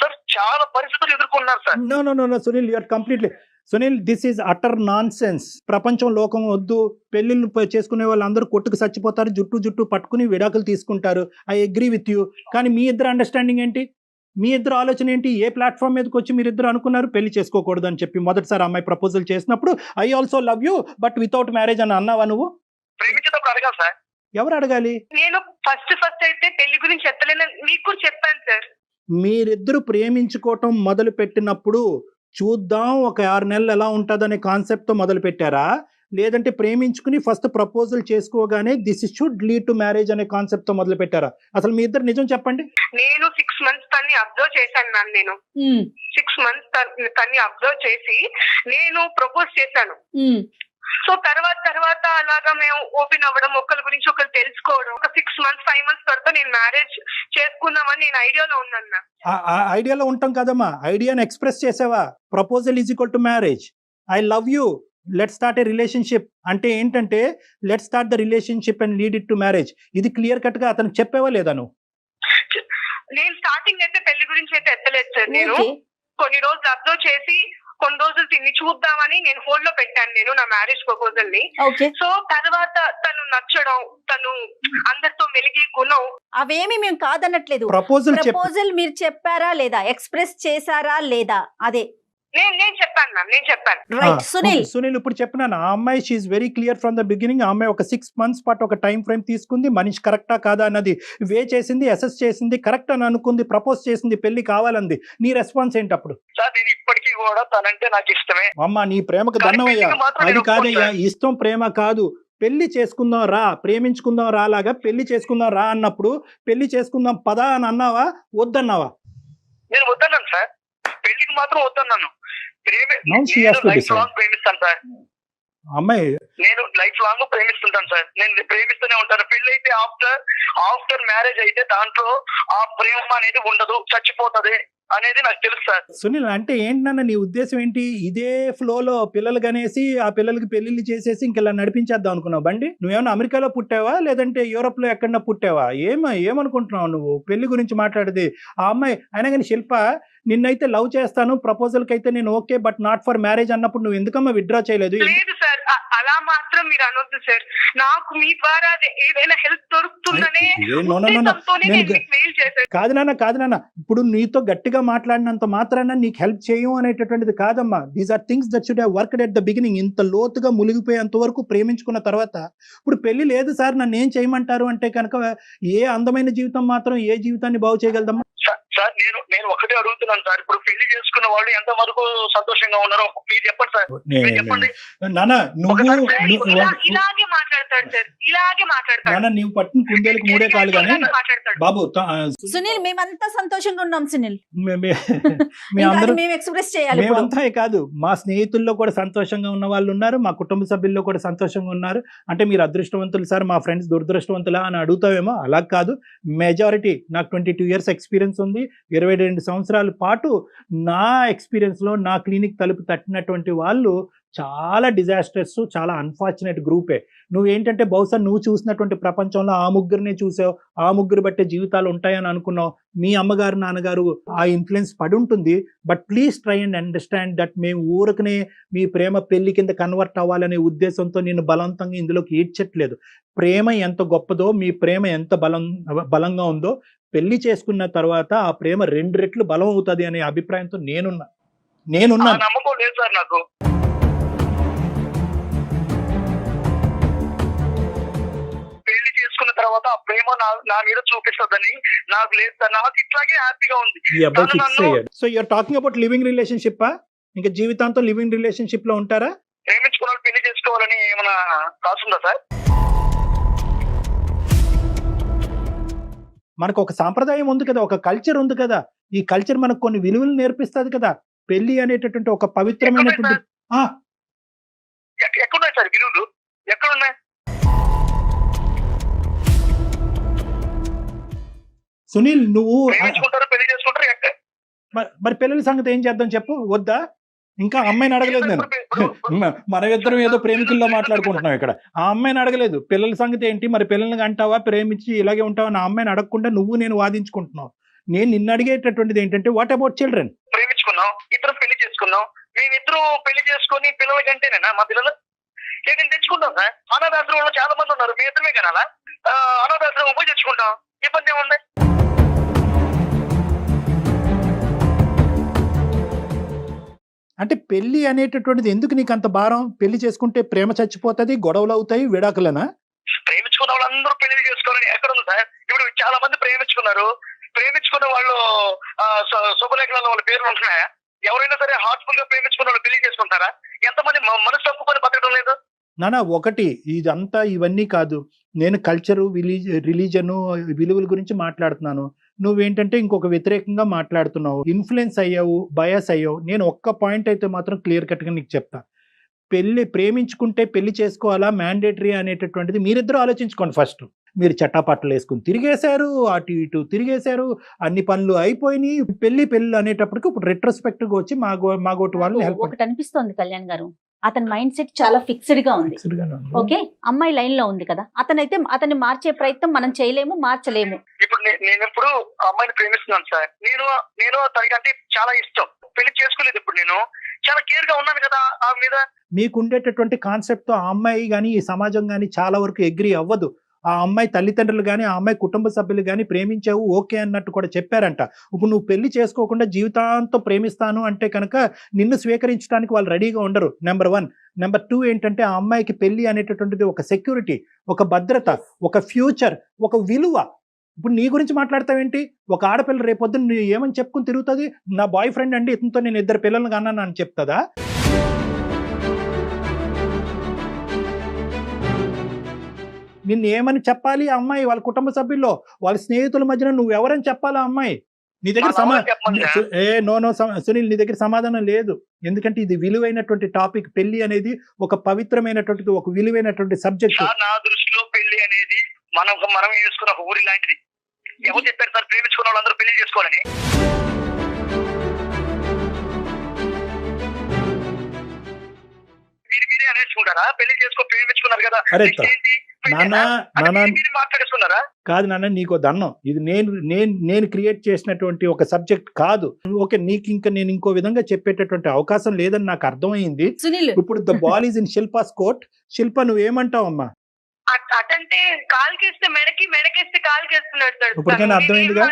సార్ చాలా పరిస్థితులు ఎదుర్కొన్నారు sir. No Sunil, you're completely Sunil, this is utter nonsense. ప్రపంచం లోకం వద్దు, పెళ్లిళ్ళు చేసుకునే వాళ్ళందరూ కొట్టుకు చచ్చిపోతారు, జుట్టు పట్టుకుని విడాకులు తీసుకుంటారు. I agree with you. కానీ మీ ఇద్దరు అండర్స్టాండింగ్ ఏంటి? మీ ఇద్దరు ఆలోచన ఏంటి? ఏ ప్లాట్ఫామ్ మీదకి వచ్చి మీరిద్దరు అనుకున్నారు పెళ్లి చేసుకోకూడదు అని చెప్పి మొదటిసారి అమ్మాయి ప్రపోజల్ చేసినప్పుడు I also love you but without marriage అని అన్నావా నువ్వు? ప్రేమించేటప్పుడు అడగాలి సార్. ఎవరు అడగాలి? నేను ఫస్ట్ అయితే పెళ్లి గురించి ఎత్తలేను, మీకు కూడా చెప్పాను సార్. మీరిద్దరు ప్రేమించుకోవటం మొదలు పెట్టినప్పుడు చూద్దాం ఒక 6 నెలలు ఎలా ఉంటుందనే కాన్సెప్ట్తో మొదలు పెట్టారా, లేదంటే ప్రేమించుకుని ఫస్ట్ ప్రపోజల్ చేసుకోగానే this should lead to marriage అనే కాన్సెప్ట్తో మొదలు పెట్టారా? అసలు మీ ఇద్దరు నిజం చెప్పండి. నేను 6 months తన్ని అబ్జర్వ్ చేశాను మ్యామ్. నేను 6 months తన్ని అబ్జర్వ్ చేసి నేను ప్రపోజ్ చేశాను. సో తర్వాత అలాగా మేము ఓపెన్ అవ్వడం, ఒకరి గురించి ఒకరు తెలుసుకోవడం, ఒక 6 months 5 months తర్వాత నేను మ్యారేజ్ చేసుకుందామని నేను ఐడియాలో ఉన్నాను. ఆ ఐడియాలో ఉంటాం కదమ్మా, ఐడియాని ఎక్స్ప్రెస్ చేసావా? Proposal is equal to marriage. I love you, let start A relationship అంటే ఏంటంటే let start the relationship and lead it to marriage. ఇది క్లియర్ కట్ గా అతను చెప్పేవా లేదా నువ్వు? నేను స్టార్టింగ్ అయితే పెళ్లి గురించి అయితే ఎత్తలేదు సార్. నేను కొన్ని రోజులు అబ్జర్వ్ చేసి కొన్ని రోజులు తిని చూద్దామని నేను హోల్డ్ లో పెట్టాను నేను నా మ్యారేజ్ ప్రపోజల్ ని. సో తర్వాత తను నచ్చడం, తను అందరితో మెలిగే గుణం, అవేమి మేము కాదనట్లేదు. ప్రపోజల్ మీరు చెప్పారా లేదా, ఎక్స్ప్రెస్ చేశారా లేదా, అదే నేను చెప్పాను మ్యామ్, నేను చెప్పాను. రైట్. సునీల్ ఇప్పుడు చెప్పినాను, ఆ అమ్మాయి she very clear from the beginning. ఆ అమ్మాయి ఒక 6 months పాటు ఒక టైం ఫ్రేమ్ తీసుకుంది, మనిషి కరెక్టా కాదా అన్నది వే చేసింది, అసెస్ చేసింది, కరెక్ట్ అని అనుకుంది, ప్రపోజ్ చేసింది, పెళ్లి కావాలంది. నీ రెస్పాన్స్ ఏంటి అప్పుడు? సార్ నేను ఇప్పటికీ కూడా తనంటే నాకు ఇష్టమే. అమ్మ నీ ప్రేమకు దండమయ్యా. అది కాదయ్యా, ఇష్టం ప్రేమ కాదు. పెళ్లి చేసుకుందాం రా, ప్రేమించుకుందాం రా లాగా పెళ్లి చేసుకుందాం రా అన్నప్పుడు పెళ్లి చేసుకుందాం పదా అని అన్నావా వద్దన్నావా? నేను వద్దన్నాను సార్, పెళ్లికి మాత్రం వద్దన్నాను. లైఫ్ లాంగ్ ప్రేమిస్తాను సార్ అమ్మాయి, నేను లైఫ్ లాంగ్ ప్రేమిస్తుంటాను సార్. నేను ప్రేమిస్తూనే ఉంటాను. పెళ్లి అయితే ఆఫ్టర్ మ్యారేజ్ అయితే దాంట్లో ఆ ప్రేమ అనేది ఉండదు, చచ్చిపోతది అనేది నాకు తెలుసు సార్. సునీల్ అంటే ఏంటన్నా నీ ఉద్దేశం ఏంటి? ఇదే ఫ్లోలో పిల్లలు కనేసి ఆ పిల్లలకి పెళ్లిళ్ళు చేసేసి ఇంకెలా నడిపించేద్దాం అనుకున్నావు బండి? నువ్వేమన్నా అమెరికాలో పుట్టావా లేదంటే యూరోప్ లో ఎక్కడన్నా పుట్టావా? ఏమనుకుంటున్నావు నువ్వు పెళ్లి గురించి మాట్లాడేది? ఆ అమ్మాయి అయినా కానీ శిల్ప నిన్నైతే లవ్ చేస్తాను, ప్రపోజల్ కి అయితే నేను okay but not for marriage అన్నప్పుడు నువ్వు ఎందుకమ్మా విత్డ్రా చేయలేదు? లేదు సార్, అలా మాత్రం మీరు అనొద్దు సార్. నాకు మీ ద్వారా ఏదైనా హెల్ప్ దొరుకుతుందనే మెయిల్ చేశాను. కాదు నాన్న, ఇప్పుడు నీతో గట్టిగా మాట్లాడినంత మాత్రాన నీకు హెల్ప్ చేయము అనేటటువంటిది కాదమ్మా. These are things that should have worked at the beginning. ఇంత లోతుగా మునిగిపోయేంత వరకు ప్రేమించుకున్న తర్వాత ఇప్పుడు పెళ్లి లేదు సార్ నన్ను ఏం చేయమంటారు అంటే కనుక ఏ అందమైన జీవితం మాత్రం ఏ జీవితాన్ని బాగు చేయగలదమ్మా? సార్ నేను ఒకటే అడుగుతున్నాను సార్, ఇప్పుడు పెళ్లి చేసుకున్న వాళ్ళు ఎంత వరకు సంతోషంగా ఉన్నారో మీరు చెప్పండి సార్. చెప్పండి నాన్న, ఇలాగే మాట్లాడతాడు సార్, ఇలాగే మాట్లాడతాడు. నాన్న నీవు పట్టిన కుందేలకు 3 కాళ్ళు కానీ బాబు. సునీల్ మేమంతా సంతోషంగా ఉన్నాం సునీల్, మేమందరం మేము ఎక్స్ప్రెస్ చేయాలి. మేమంతా కాదు, మా స్నేహితుల్లో కూడా సంతోషంగా ఉన్న వాళ్ళు ఉన్నారు, మా కుటుంబ సభ్యుల్లో కూడా సంతోషంగా ఉన్నారు. అంటే మీరు అదృష్టవంతులు సార్, మా ఫ్రెండ్స్ దురదృష్టవంతులా అని అడుగుతావేమో, అలా కాదు. మెజారిటీ నాకు 22 years ఎక్స్పీరియన్స్ ఉంది. 22 సంవత్సరాల పాటు నా ఎక్స్పీరియన్స్లో నా క్లినిక్ తలుపు తట్టినటువంటి వాళ్ళు చాలా డిజాస్టర్స్, చాలా అన్ఫార్చునేట్ గ్రూపే. నువ్వేంటంటే బహుశా నువ్వు చూసినటువంటి ప్రపంచంలో ఆ ముగ్గురినే చూసావు, ఆ ముగ్గురు బట్టే జీవితాలు ఉంటాయని అనుకున్నావు. మీ అమ్మగారు నాన్నగారు ఆ ఇన్ఫ్లుయెన్స్ పడి ఉంటుంది. But please try and understand that మేము ఊరకనే మీ ప్రేమ పెళ్లి కింద కన్వర్ట్ అవ్వాలనే ఉద్దేశంతో నేను బలవంతంగా ఇందులోకి ఈడ్చట్లేదు. ప్రేమ ఎంత గొప్పదో, మీ ప్రేమ ఎంత బలంగా ఉందో, పెళ్లి చేసుకున్న తర్వాత ఆ ప్రేమ 2 రెట్లు బలం అవుతుంది అనే అభిప్రాయంతో నేనున్నా. నమ్మకం లేదు సార్ నాకు. పెళ్లి చేసుకున్న తర్వాత ఆ ప్రేమ నా మీద చూపిస్తుందని నాకు లేదు సార్. నాకు ఇట్లాగే హ్యాపీగా ఉంది. So you're talking about living relationship? ఇంకా జీవితాంతం లివింగ్ రిలేషన్షిప్ లో ఉంటారా? ప్రేమించుకున్న పెళ్లి చేసుకోవాలని ఏమైనా రాసుందా సార్? మనకు ఒక సాంప్రదాయం ఉంది కదా, ఒక కల్చర్ ఉంది కదా. ఈ కల్చర్ మనకు కొన్ని విలువలు నేర్పిస్తుంది కదా. పెళ్లి అనేటటువంటి ఒక పవిత్రమైనటువంటి ఎక్కడున్నాయి సార్ విలువలు? ఎక్కడున్నాయి? సునీల్ నువ్వు పెళ్లి చేసుకుంటారు, మరి పిల్లల సంగతి ఏం చేద్దాం చెప్పు? వద్దా? ఇంకా అమ్మాయిని అడగలేదు నేను. మనమిద్దరం ఏదో ప్రేమికుల్లో మాట్లాడుకుంటున్నాం ఇక్కడ. ఆ అమ్మాయిని అడగలేదు. పిల్లల సంగతి ఏంటి, మరి పిల్లల్ని అంటావా, ప్రేమించి ఇలాగే ఉంటావా? నా అమ్మాయిని అడగకుండా నువ్వు నేను వాదించుకుంటున్నావు. నేను నిన్ను అడిగేటటువంటిది ఏంటంటే వాట్ అబౌట్ చిల్డ్రన్? ప్రేమించుకున్నాం, ఇద్దరం పెళ్లి చేసుకున్నాం, మేమిద్దరం పెళ్లి చేసుకొని పిల్లల కంటేనేనా మా పిల్లలు నేను తెచ్చుకుంటాం సార్. అనాథాశ్రమంలో చాలా మంది ఉన్నారు, మీ ఇద్దరమే కనాలా? అనాథాశ్రమం పోయి తెచ్చుకుంటాం, ఇబ్బంది ఏముంది? అంటే పెళ్లి అనేటటువంటిది ఎందుకు నీకు అంత భారం? పెళ్లి చేసుకుంటే ప్రేమ చచ్చిపోతుంది, గొడవలు అవుతాయి, విడాకులనా? ప్రేమించుకున్న వాళ్ళందరూ పెళ్లి చేసుకోవాలని ఎక్కడ ఉంది సార్? ఇప్పుడు చాలా మంది ప్రేమించుకున్నారు, ప్రేమించుకున్న వాళ్ళు శుభలేఖలలో వాళ్ళ పేర్లు ఉంటున్నాయా? ఎవరైనా సరే హార్ట్ఫుల్ గా ప్రేమించుకున్న వాళ్ళు పెళ్లి చేసుకుంటారా? ఎంతమంది మనసు తప్పుకొని బతకడం లేదు? నానా ఒకటి ఇదంతా ఇవన్నీ కాదు, నేను కల్చరు రిలీజను విలువల గురించి మాట్లాడుతున్నాను. నువ్వేంటంటే ఇంకొక వ్యతిరేకంగా మాట్లాడుతున్నావు, ఇన్ఫ్లుయెన్స్ అయ్యావు, బయాస్ అయ్యావు. నేను ఒక్క పాయింట్ అయితే మాత్రం క్లియర్ కట్గా నీకు చెప్తా. ప్రేమించుకుంటే పెళ్లి చేసుకోవాలా మ్యాండేటరీ అనేటటువంటిది మీరిద్దరూ ఆలోచించుకోండి. ఫస్ట్ మీరు చట్టాపట్టలు వేసుకుని తిరిగేశారు, అటు ఇటు తిరిగేశారు, అన్ని పనులు అయిపోయినాయి. పెళ్లి అనేటప్పటికి ఇప్పుడు రెట్రోస్పెక్టివ్ వచ్చి మాగోటి వాళ్ళని హెల్ప్ ఒకటి అనిపిస్తోంది కళ్యాణ్ గారు, అతని మైండ్ సెట్ చాలా ఫిక్స్డ్ గా ఉంది. ఓకే, అమ్మాయి లైన్ లో ఉంది కదా, అతన్ని మార్చే ప్రయత్నం మనం చేయలేము, మార్చలేము. ఇప్పుడు నేను ఎప్పుడు అమ్మాయిని ప్రేమిస్తున్నాను సార్. నేను తనకి అంటే చాలా ఇష్టం, పెళ్లి చేసుకోలేదు. ఇప్పుడు నేను చాలా కేర్ గా ఉన్నాను కదా ఆమె మీద. మీకు ఉండేటటువంటి కాన్సెప్ట్ తో ఆ అమ్మాయి కానీ ఈ సమాజం కానీ చాలా వరకు అగ్రీ అవ్వదు. ఆ అమ్మాయి తల్లిదండ్రులు కానీ ఆ అమ్మాయి కుటుంబ సభ్యులు కానీ ప్రేమించావు ఓకే అన్నట్టు కూడా చెప్పారంట. ఇప్పుడు నువ్వు పెళ్లి చేసుకోకుండా జీవితాంతం ప్రేమిస్తాను అంటే కనుక నిన్ను స్వీకరించడానికి వాళ్ళు రెడీగా ఉండరు. నెంబర్ 1. నెంబర్ 2 ఏంటంటే ఆ అమ్మాయికి పెళ్లి అనేటటువంటిది ఒక సెక్యూరిటీ, ఒక భద్రత, ఒక ఫ్యూచర్, ఒక విలువ. ఇప్పుడు నీ గురించి మాట్లాడతావేంటి? ఒక ఆడపిల్ల రేపొద్దున నువ్వు ఏమని చెప్పుకుని తిరుగుతుంది? నా బాయ్ ఫ్రెండ్ అండి, ఇతనితో నేను 2 పిల్లలను కన్నాను అని చెప్తుందా? నిన్ను ఏమని చెప్పాలి ఆ అమ్మాయి? వాళ్ళ కుటుంబ సభ్యుల్లో, వాళ్ళ స్నేహితుల మధ్యన నువ్వు ఎవరని చెప్పాలి ఆ అమ్మాయి? నీ దగ్గర సునీల్, నీ దగ్గర సమాధానం లేదు. ఎందుకంటే ఇది విలువైనటువంటి టాపిక్. పెళ్లి అనేది ఒక పవిత్రమైనటువంటి, ఒక విలువైనటువంటి సబ్జెక్ట్. నా దృష్టిలో పెళ్లి అనేది మనం వేసుకున్న ఒక ఊరి లాంటిది. ఎవరు చెప్పారు సార్ ప్రేమించుకున్న వాళ్ళందరూ పెళ్లి చేసుకోవాలని? మీరే అనేసుకుంటారా? పెళ్లి చేసుకో, ప్రేమించుకున్నారు కదా, మాట్లాడేసుకున్నారా? కాదు నాన్న, నీకు దన్నం. ఇది నేను క్రియేట్ చేసినటువంటి ఒక సబ్జెక్ట్ కాదు. ఓకే, నీకు ఇంకా నేను ఇంకో విధంగా చెప్పేటటువంటి అవకాశం లేదని నాకు అర్థమైంది. ఇప్పుడు the ball is in Shilpa's court. Shilpa, నువ్వేమంటావు అమ్మా? అటంటే కాలుకేస్తే మెడకేస్తే కాలుకేస్తున్నాడు సార్. ఇప్పటికైనా అర్థమైందిగా?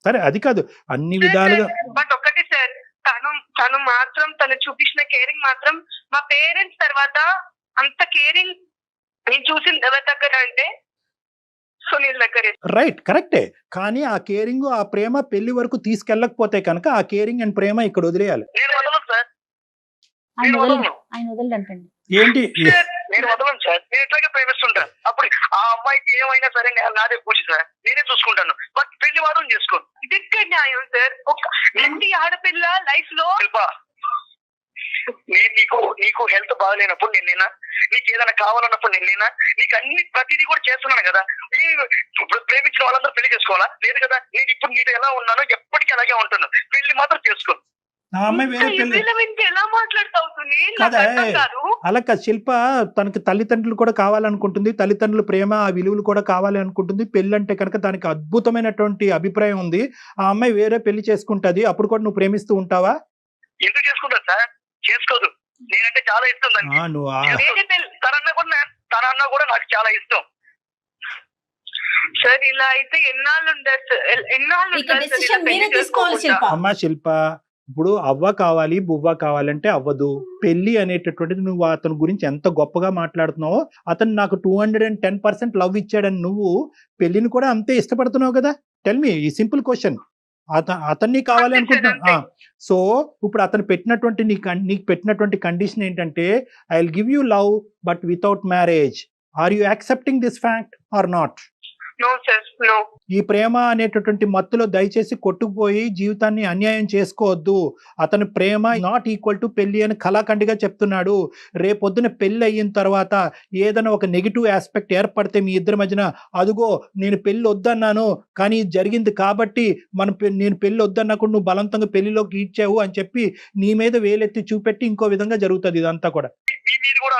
సరే, అది కాదు, అన్ని విధాలుగా. బట్ ఒకటి సార్, తను మాత్రం తను చూపించిన కేరింగ్ మాత్రం మా పేరెంట్స్ తర్వాత అంత కేరింగ్ నేను చూసింది ఎవరి దగ్గర అంటే సునీల్ దగ్గర. రైట్, కరెక్టే. కానీ ఆ కేరింగ్, ఆ ప్రేమ పెళ్లి వరకు తీసుకెళ్ళకపోతే కనుక ఆ కేరింగ్ అండ్ ప్రేమ ఇక్కడ వదిలేయాలి. ఆయన వదలంటండి. ఏంటి? నేను వదలను సార్, నేను ఇట్లాగే ప్రేమిస్తుంటాను. అప్పుడు ఆ అమ్మాయికి ఏమైనా సరే నాదే పూచి సార్, నేనే చూసుకుంటాను. బట్ పెళ్లి మాత్రం చేసుకోను. ఇది న్యాయం సార్. ఒక ప్రతి ఆడపిల్ల లైఫ్ లో నేను నీకు హెల్త్ బాగాలేనప్పుడు నేనేనా? నీకు ఏదైనా కావాలన్నప్పుడు నేనేనా? నీకు అన్ని ప్రతిదీ కూడా చేస్తున్నాను కదా. ప్రేమించిన వాళ్ళందరూ పెళ్లి చేసుకోవాలా? లేదు కదా. నేను ఇప్పుడు నీతో ఎలా ఉన్నానో ఎప్పటికీ అలాగే ఉంటాను. పెళ్లి మాత్రం చేసుకోను. అలా కాదు శిల్ప, తనకి తల్లిదండ్రులు కూడా కావాలనుకుంటుంది, తల్లిదండ్రుల ప్రేమ, ఆ విలువలు కూడా కావాలి అనుకుంటుంది. పెళ్లి అంటే కనుక దానికి అద్భుతమైనటువంటి అభిప్రాయం ఉంది. ఆ అమ్మాయి వేరే పెళ్లి చేసుకుంటది, అప్పుడు కూడా నువ్వు ప్రేమిస్తూ ఉంటావా? ఎందుకు చేసుకుంటా సార్? చేసుకోదు. నేనంటే చాలా ఇష్టం తనన్నా కూడా నాకు చాలా ఇష్టం సార్. ఇలా అయితే ఎన్నాళ్ళు అమ్మా శిల్ప, ఇప్పుడు అవ్వ కావాలి బువ్వ కావాలంటే అవ్వదు. పెళ్లి అనేటటువంటిది నువ్వు అతని గురించి ఎంత గొప్పగా మాట్లాడుతున్నావో, అతను నాకు 210% లవ్ ఇచ్చాడని నువ్వు పెళ్లిని కూడా అంతే ఇష్టపడుతున్నావు కదా. టెల్ మీ ఈ సింపుల్ క్వశ్చన్. అతన్ని కావాలి అనుకుంటున్నా. సో ఇప్పుడు అతను పెట్టినటువంటి నీకు పెట్టినటువంటి కండిషన్ ఏంటంటే, I will give you love but without marriage. Are you accepting this fact or not? No sir, no. ఈ ప్రేమ అనేటటువంటి మత్తులో దయచేసి కొట్టుకుపోయి జీవితాన్ని అన్యాయం చేసుకోవద్దు. అతని ప్రేమ నాట్ ఈక్వల్ టు పెళ్లి అని కళాఖండిగా చెప్తున్నాడు. రేపొద్దున పెళ్లి అయిన తర్వాత ఏదైనా ఒక నెగిటివ్ ఆస్పెక్ట్ ఏర్పడితే మీ ఇద్దరి మధ్యన, అదుగో నేను పెళ్లి వద్దన్నాను కానీ ఇది జరిగింది కాబట్టి నేను పెళ్లి వద్దన్నప్పుడు నువ్వు బలవంతంగా పెళ్లిలోకి ఇచ్చావు అని చెప్పి నీ మీద వేలెత్తి చూపెట్టి ఇంకో విధంగా జరుగుతుంది ఇదంతా కూడా.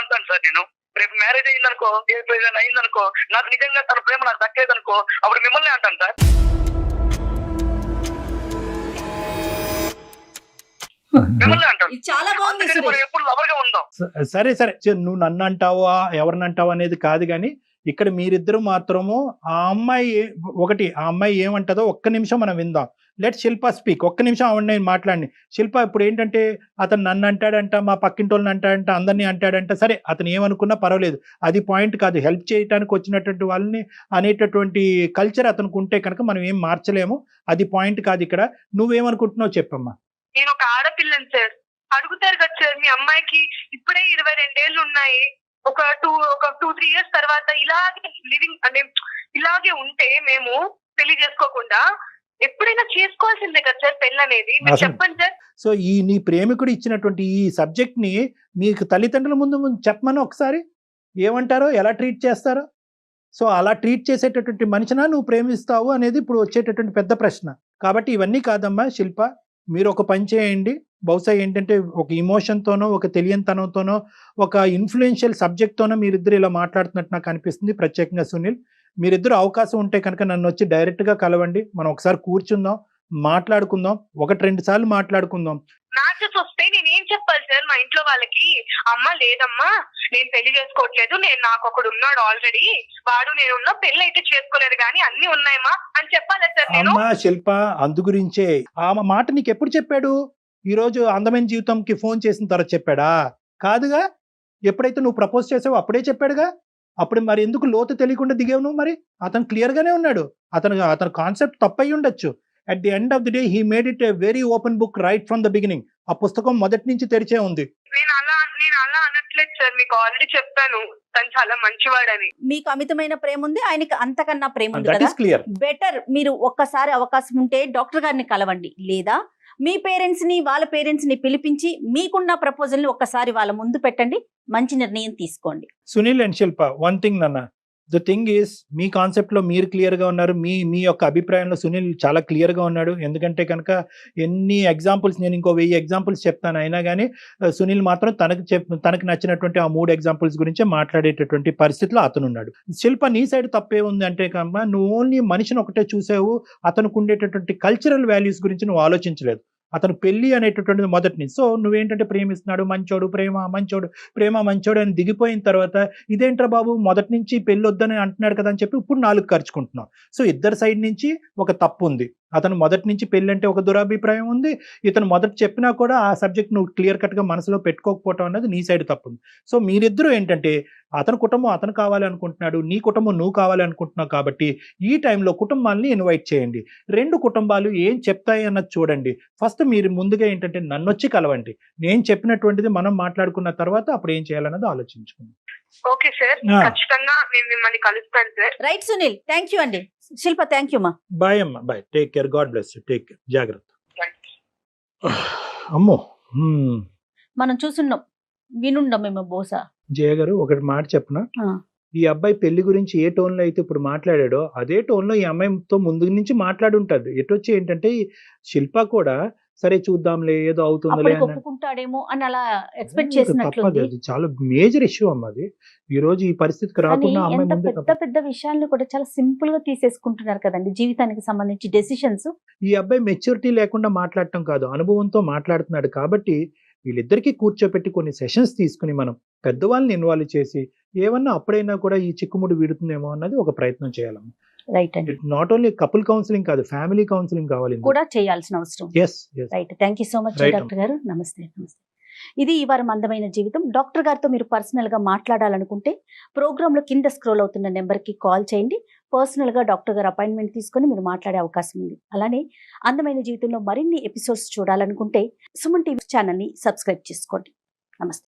అంటాను సార్, నేను రేపు మ్యారేజ్ అయిందనుకో, ఏదైనా అయిందనుకో, నాకు నిజంగా తన ప్రేమ నాకు దక్కలేదనుకో, అప్పుడు మిమ్మల్ని అంటాను సార్. మిమ్మల్ని అంటాను. ఇది చాలా బాగుంది అందుకని మనం సురేష్. ఎప్పుడు లవర్ గా ఉందాం. సరే సరే నువ్వు నన్ను అంటావా ఎవరిని అంటావా అనేది కాదు, కానీ ఇక్కడ మీరిద్దరు మాత్రము ఆ అమ్మాయి ఏమంటదో ఒక్క నిమిషం మనం విందాం. లెట్ శిల్ప స్పీక్. ఒక్క నిమిషం ఆవిడ నేను మాట్లాడి. శిల్ప, ఇప్పుడు ఏంటంటే అతను నన్ను అంటాడంట, మా పక్కింటి వాళ్ళని అంటాడంట, అందరినీ అంటాడంట. సరే అతను ఏమనుకున్నా పర్వాలేదు, అది పాయింట్ కాదు. హెల్ప్ చేయడానికి వచ్చినటువంటి వాళ్ళని అనేటటువంటి కల్చర్ అతనికి ఉంటే కనుక మనం ఏం మార్చలేము. అది పాయింట్ కాదు ఇక్కడ. నువ్వేమనుకుంటున్నావు చెప్పమ్మా. నేను ఒక ఆడపిల్లని సార్, అడుగుతారు కదా సార్, మీ అమ్మాయికి ఇప్పుడే 22 ఏళ్ళు ఉన్నాయి, ఒక 2-3 ఇయర్స్ తర్వాత ఇలాగే లివింగ్ అంటే ఇలాగే ఉంటే మేము పెళ్లి చేసుకోకుండా ఎప్పుడైనా చేసుకోవాల్సిందే కదా సార్ పెళ్లి అనేది. మీరు అసలు- చెప్పండి సార్. సో ఈ నీ ప్రేమికుడు ఇచ్చినటువంటి ఈ సబ్జెక్ట్ ని మీకు తల్లిదండ్రుల ముందు చెప్పమని ఒకసారి ఏమంటారో, ఎలా ట్రీట్ చేస్తారో. సో అలా ట్రీట్ చేసేటటువంటి మనిషినా నువ్వు ప్రేమిస్తావు అనేది ఇప్పుడు వచ్చేటటువంటి పెద్ద ప్రశ్న. కాబట్టి ఇవన్నీ కాదమ్మా శిల్ప, మీరు ఒక పని చేయండి. బహుశా ఏంటంటే ఒక ఇమోషన్తోనో, ఒక తెలియనితనంతోనో, ఒక ఇన్ఫ్లుయెన్షియల్ సబ్జెక్ట్తోనో మీరిద్దరు ఇలా మాట్లాడుతున్నట్టు నాకు అనిపిస్తుంది. ప్రత్యేకంగా సునీల్, మీరిద్దరు అవకాశం ఉంటే కనుక నన్ను వచ్చి డైరెక్ట్గా కలవండి. మనం ఒకసారి కూర్చుందాం, మాట్లాడుకుందాం, 1-2 సార్లు మాట్లాడుకుందాం. మ్యాచెస్ వస్తే నేను ఏం చెప్పాలి సార్ మా ఇంట్లో వాళ్ళకి? అమ్మ లేదమ్మా నేను పెళ్లి చేసుకోవట్లేదు, నాకు ఒకడు ఉన్నాడు ఆల్రెడీ, వాడు నేనున్నా పెళ్లి అయితే చేసుకోలేదు కానీ అన్ని ఉన్నాయమ్మా అని చెప్పాలి సార్ నేను? అమ్మా శిల్ప, అందు గురించే ఆ మాట నీకు ఎప్పుడు చెప్పాడు? ఈ రోజు అందమైన జీవితంకి ఫోన్ చేసిన తర్వాత చెప్పాడా? కాదుగా. ఎప్పుడైతే నువ్వు ప్రపోజ్ చేసావో అప్పుడే చెప్పాడుగా. అప్పుడు మరి ఎందుకు లోతు తెలియకుండా దిగావు నువ్వు? మరి అతను క్లియర్ గానే ఉన్నాడు. అతను కాన్సెప్ట్ తప్పయి ఉండొచ్చు. At the end of the day he made it a very open book right from the beginning. ఆ పుస్తకం మొదటి నుంచి తెరిచే ఉంది. నేను అలా అనట్లేదు సార్, మీకు ఆల్రెడీ చెప్పాను తను చాలా మంచివాడని. మీకు అమితమైన ప్రేమ ఉంది, ఆయనకి అంతకన్నా ప్రేమ ఉంది దట్ కదా. Is clear. బెటర్ మీరు ఒక్కసారి అవకాశం ఉంటే డాక్టర్ గారిని కలవండి, లేదా మీ పేరెంట్స్ ని వాళ్ళ పేరెంట్స్ ని పిలిపించి మీకున్న ప్రపోజల్ ని ఒక్కసారి వాళ్ళ ముందు పెట్టండి, మంచి నిర్ణయం తీసుకోండి. Sunil and Shilpa, one thing నాన్న, ద థింగ్ ఈస్ మీ కాన్సెప్ట్ లో మీరు క్లియర్ గా ఉన్నారు. మీ యొక్క అభిప్రాయంలో సునీల్ చాలా క్లియర్ గా ఉన్నాడు. ఎందుకంటే కనుక ఎన్ని ఎగ్జాంపుల్స్, నేను ఇంకో 1000 ఎగ్జాంపుల్స్ చెప్తాను, అయినా కానీ సునీల్ మాత్రం తనకు నచ్చినటువంటి ఆ 3 ఎగ్జాంపుల్స్ గురించే మాట్లాడేటటువంటి పరిస్థితిలో అతను ఉన్నాడు. శిల్ప, నీ సైడ్ తప్పే ఉంది అంటే కనుక నువ్వు ఓన్లీ మనిషిని ఒకటే చూసావు, అతనికి ఉండేటటువంటి కల్చరల్ వాల్యూస్ గురించి నువ్వు ఆలోచించలేదు. అతను పెళ్లి అనేటటువంటిది మొదటి నుంచి. సో నువ్వేంటంటే ప్రేమిస్తున్నాడు, మంచోడు, ప్రేమ మంచోడు అని దిగిపోయిన తర్వాత ఇదేంట్రా బాబు మొదటి నుంచి పెళ్లి వద్దని అంటున్నాడు కదా అని చెప్పి ఇప్పుడు 4 ఖర్చుకుంటున్నావు. సో ఇద్దరు సైడ్ నుంచి ఒక తప్పు ఉంది. అతను మొదటి నుంచి పెళ్లి అంటే ఒక దురాభిప్రాయం ఉంది. ఇతను మొదట చెప్పినా కూడా ఆ సబ్జెక్ట్ నువ్వు క్లియర్ కట్ గా మనసులో పెట్టుకోకపోవటం అనేది నీ సైడ్ తప్పు ఉంది. సో మీరిద్దరూ ఏంటంటే అతని కుటుంబం అతను కావాలి అనుకుంటున్నాడు, నీ కుటుంబం నువ్వు కావాలి అనుకుంటున్నావు. కాబట్టి ఈ టైంలో కుటుంబాన్ని ఇన్వైట్ చేయండి. 2 కుటుంబాలు ఏం చెప్తాయి అన్నది చూడండి. ఫస్ట్ మీరు ముందుగా ఏంటంటే నన్ను వచ్చి కలవండి. నేను చెప్పినటువంటిది మనం మాట్లాడుకున్న తర్వాత అప్పుడు ఏం చేయాలన్నది ఆలోచించుకుందాం. ఓకే సార్, ఖచ్చితంగా నేను మిమ్మల్ని కలుస్తాను sir. Right Sunil, thank you అండి. శిల్ప, థ్యాంక్ యూ మా. బాయ్ అమ్మా, bye. Take care, God bless you, take care, జాగ్రత్త. అమ్మో, మనం చూసున్నాం, వినుండం మేము బహుశా. జయ గారు ఒకటి మాట చెప్పనా? ఈ అబ్బాయి పెళ్లి గురించి ఏ టోన్ లో అయితే ఇప్పుడు మాట్లాడాడో అదే టోన్ లో ఈ అమ్మాయితో ముందు నుంచి మాట్లాడి ఉంటాడు. ఎటొచ్చి ఏంటంటే శిల్ప కూడా సరే చూద్దాంలే ఏదో అవుతుందిలే అని ఒప్పుకుంటాడేమో అని అలా ఎక్స్పెక్ట్ తప్పదు. చేసినట్లుంది. అది చాలా మేజర్ ఇష్యూ అమ్మ. అది ఈ రోజు ఈ పరిస్థితికి కానీ రాకుండా అమ్మాయి ఎంత ముందే పెద్ద పెద్ద విషయాలను కూడా చాలా సింపుల్ గా తీసేసుకుంటున్నారు కదండి, జీవితానికి సంబంధించి డెసిషన్స్. ఈ అబ్బాయి మెచ్యూరిటీ లేకుండా మాట్లాడటం కాదు, అనుభవంతో మాట్లాడుతున్నాడు. కాబట్టి వీళ్ళిద్దరికీ కూర్చోపెట్టి కొన్ని సెషన్స్ తీసుకుని మనం పెద్దవాళ్ళని ఇన్వాల్వ్ చేసి ఏమన్నా అప్పుడైనా కూడా ఈ చిక్కుముడి వీడుతుందేమో అన్నది ఒక ప్రయత్నం చేయాలమ్మా. రైట్ అండి, నాట్ ఓన్లీ కపుల్ కౌన్సిలింగ్ కాదు, ఫ్యామిలీ కౌన్సిలింగ్ కావాలి కూడా చేయాల్సిన అవసరం. Yes. Right, thank you so much Right. Doctor గారు. నమస్తే. ఇది ఈ వారం అందమైన జీవితం. డాక్టర్ గారితో మీరు పర్సనల్ గా మాట్లాడాలనుకుంటే ప్రోగ్రామ్ లో కింద స్క్రోల్ అవుతున్న నెంబర్ కి కాల్ చేయండి. పర్సనల్ గా డాక్టర్ గారు అపాయింట్మెంట్ తీసుకొని మీరు మాట్లాడే అవకాశం ఉంది. అలానే అందమైన జీవితంలో మరిన్ని ఎపిసోడ్స్ చూడాలనుకుంటే సుమన్ టీవీ ఛానల్ ని సబ్స్క్రైబ్ చేసుకోండి. నమస్తే.